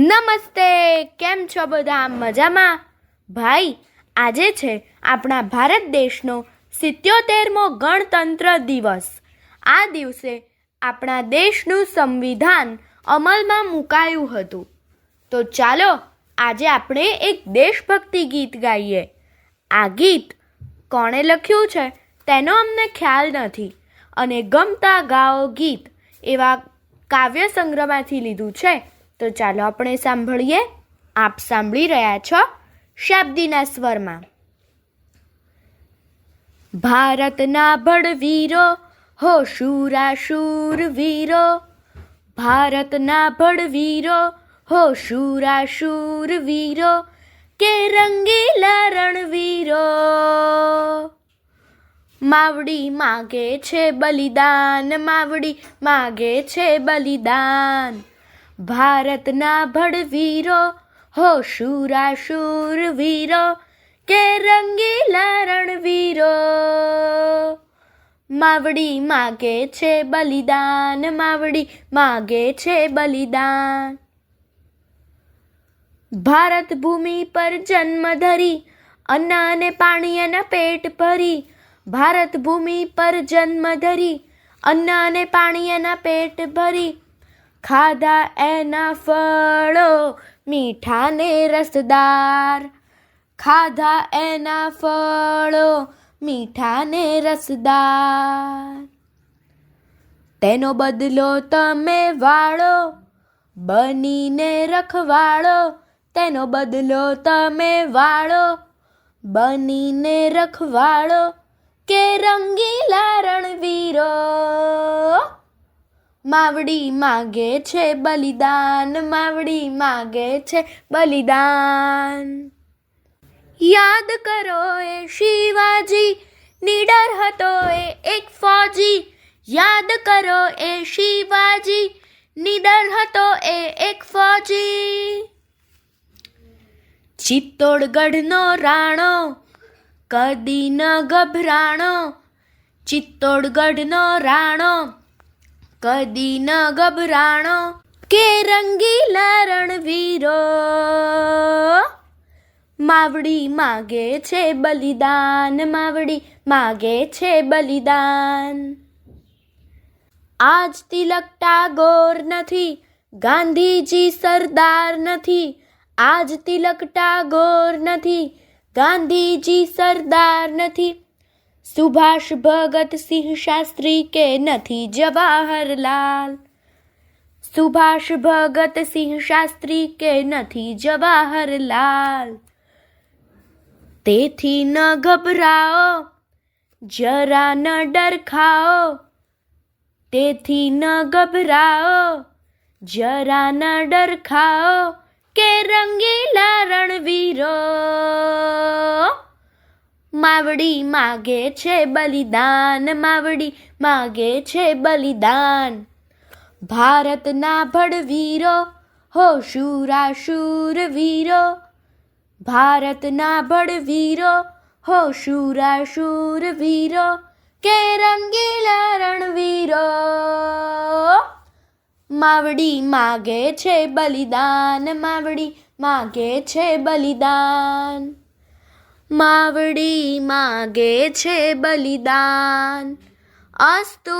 નમસ્તે, કેમ છો બધા? મજામાં? ભાઈ, આજે છે આપણા ભારત દેશનો 77મો ગણતંત્ર દિવસ. આ દિવસે આપણા દેશનું સંવિધાન અમલમાં મુકાયું હતું. તો ચાલો આજે આપણે એક દેશભક્તિ ગીત ગાઈએ. આ ગીત કોણે લખ્યું છે તેનો અમને ખ્યાલ નથી, અને ગમતા ગાઓ ગીત એવા કાવ્ય સંગ્રહમાંથી લીધું છે. તો ચાલો આપણે સાંભળીએ. આપ સાંભળી રહ્યા છો શાબ્દીના સ્વરમાં. ભારતના બળવીરો હો શૂરાશૂર વીરો, ભારતના બળવીરો હો શૂરાશૂર વીરો, કે રંગીલા રણવીરો. માવડી માગે છે બલિદાન, માવડી માગે છે બલિદાન. ભારતના બળવીરો હો શૂરાશૂર વીરો, કે રંગીલા રણવીરો. માવડી માગે છે બલિદાન, માવડી માગે છે બલિદાન. ભારત ભૂમિ પર જન્મ ધરી, અન્ન અને પાણીના પેટ ભરી. ભારત ભૂમિ પર જન્મ ધરી, અન્ન અને પાણીના પેટ ભરી. ખાધા એના ફળો મીઠા ને રસદાર, ખાધા એના ફળો મીઠા ને રસદાર. તેનો બદલો તમે વાળો, બનીને રખવાળો. તેનો બદલો તમે વાળો, બનીને રખવાળો, કે રંગીલા રણવીરો. માવડી માગે છે બલિદાન, માવડી માગે છે બલિદાન. યાદ કરો એ શિવાજી, નીડર હતો એ એક ફૌજી. યાદ કરો એ શિવાજી, નીડર હતો એ એક ફૌજી. ચિત્તોડગઢનો રાણો કદી ન ગભરાણો, ચિત્તોડગઢનો રાણો કદી ન ગભરાણો, કે રંગીલા રણવીરો. માવડી માગે છે બલિદાન, માવડી માગે છે બલિદાન. આજ તિલક ટાગોર નથી, ગાંધીજી સરદાર નથી. આજ તિલક ટાગોર નથી, ગાંધીજી સરદાર નથી. સુભાષ ભગત સિંહ શાસ્ત્રી કે નથી જવાહરલાલ. સુભાષ ભગત સિંહ શાસ્ત્રી કે નથી જવાહરલાલ. તેથી ન ગભરાઓ, જરા ન ડરખાઓ. તેથી ન ગભરાઓ, જરા ન ડરખાઓ, કે રંગીલા રણવીરો. માવડી માગે છે બલિદાન, માવડી માગે છે બલિદાન. ભારતના બળવીરો હો શૂરાશૂર વીરો, ભારતના બળવીરો હો શૂરાશૂર વીરો, કે રંગીલા રણવીરો. માવડી માગે છે બલિદાન, માવડી માગે છે બલિદાન. માવડી માગે છે બલિદાન. અસ્તુ.